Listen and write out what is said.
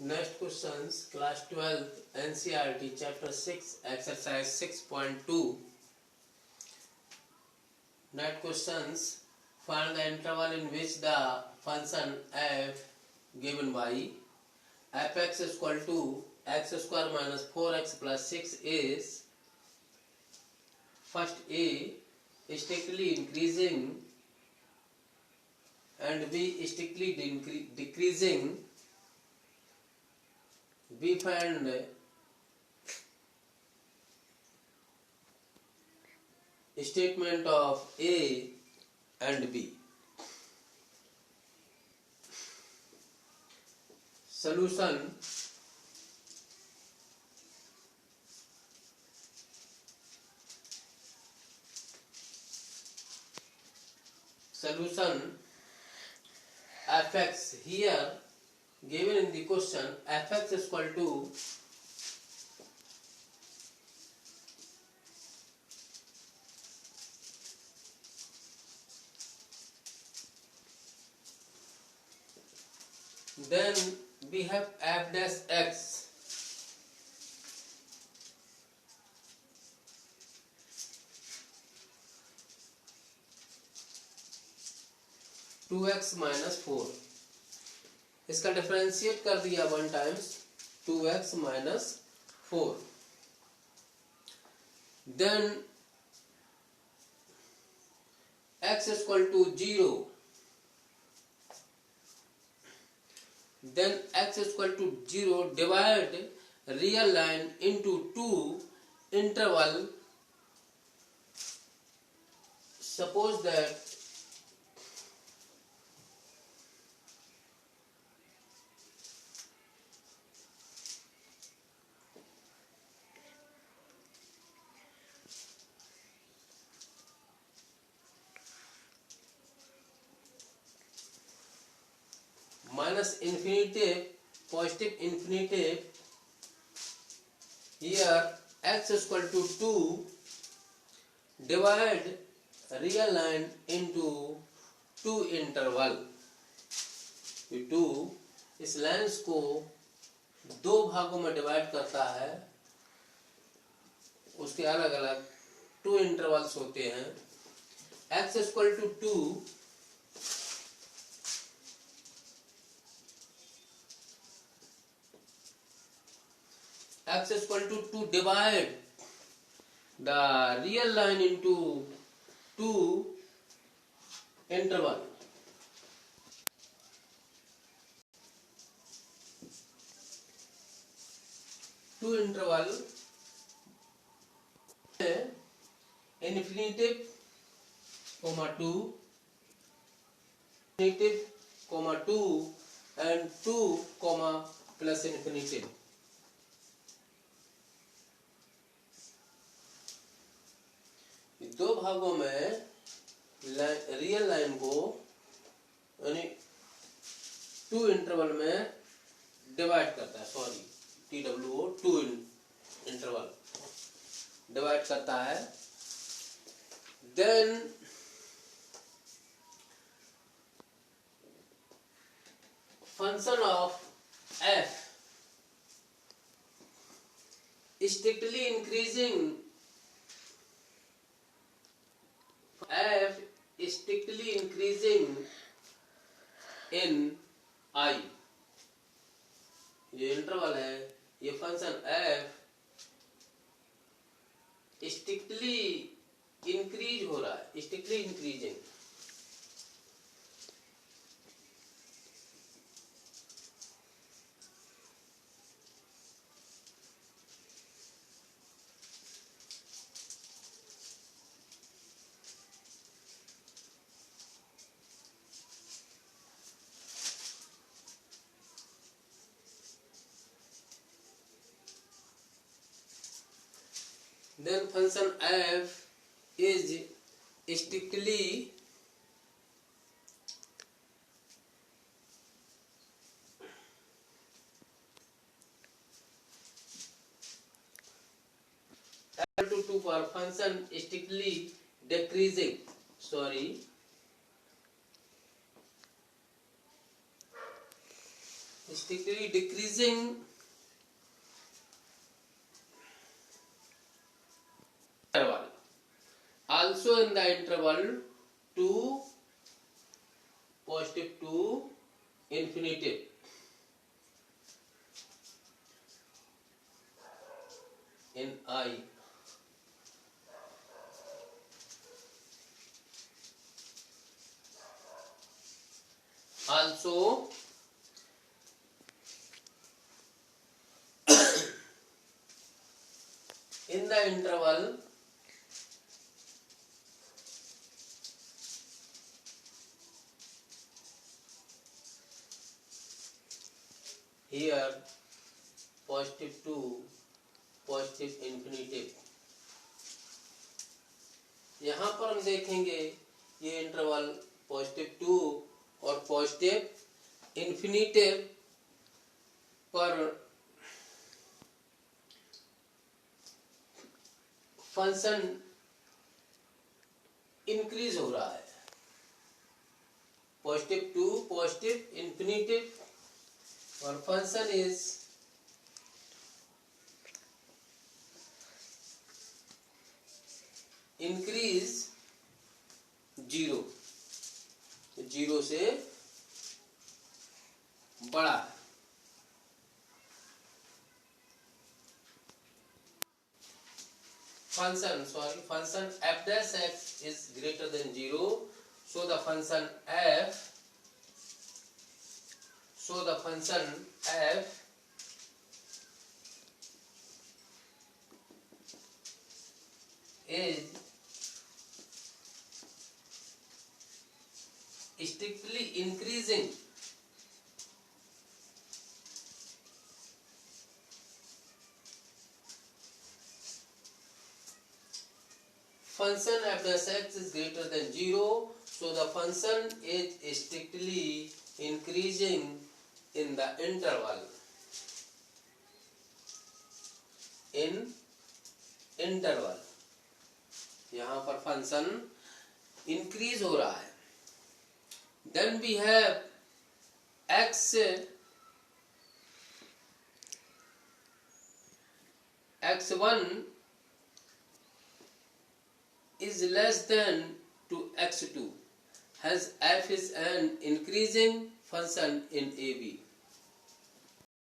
Next questions, class 12 NCERT chapter 6 exercise 6.2. Next questions, find the interval in which the function f given by fx is equal to x square minus 4x plus 6 is first a strictly increasing and b strictly decreasing. We find statement of A and B. Solution. Fx here given in the question, fx is equal to then we have f dash x 2x minus 4. इसका differentiate कर दिया 1 times 2x minus 4. Then x is equal to 0. Then x is equal to 0. Divide real line into 2 interval. Suppose that minus infinitive, positive infinitive. Here x is equal to 2. Divide real line into 2 interval. 2 इस lines को 2 भागों में divide करता है. उसके अलग अलग 2 intervals होते हैं. x is equal to 2. X is equal to 2. Divide the real line into 2 interval. Two interval infinitive, 2, infinitive, 2 and 2, plus infinitive. दो भागों में रियल लाइन को यानी 2 इंटरवल में डिवाइड करता है. सॉरी TWO 2 इंटरवल डिवाइड करता है. Then function of f strictly increasing. f is strictly increasing in I. ये इंटरवल है. ये फंक्शन f स्ट्रिक्टली इंक्रीज हो रहा है. Strictly increasing. Then function f is strictly equal to 2 for function strictly decreasing. Sorry. strictly decreasing interval. Also in the interval 2 positive to infinitive. In I. Also in the interval here positive to positive infinitive. यहाँ पर हम देखेंगे ये interval positive to और positive infinitive पर function increase हो रहा है. पॉजिटिव टू पॉजिटिव इन्फिनिटिव और फंक्शन इज इंक्रीज 0 से बड़ा है. Function f dash x is greater than 0, so the function f is strictly increasing function f dash x is greater than 0, so the function is strictly increasing in the interval. In interval यहाँ पर function increase हो रहा है. Then we have x1 is less than to x2, hence f is an increasing function in AB.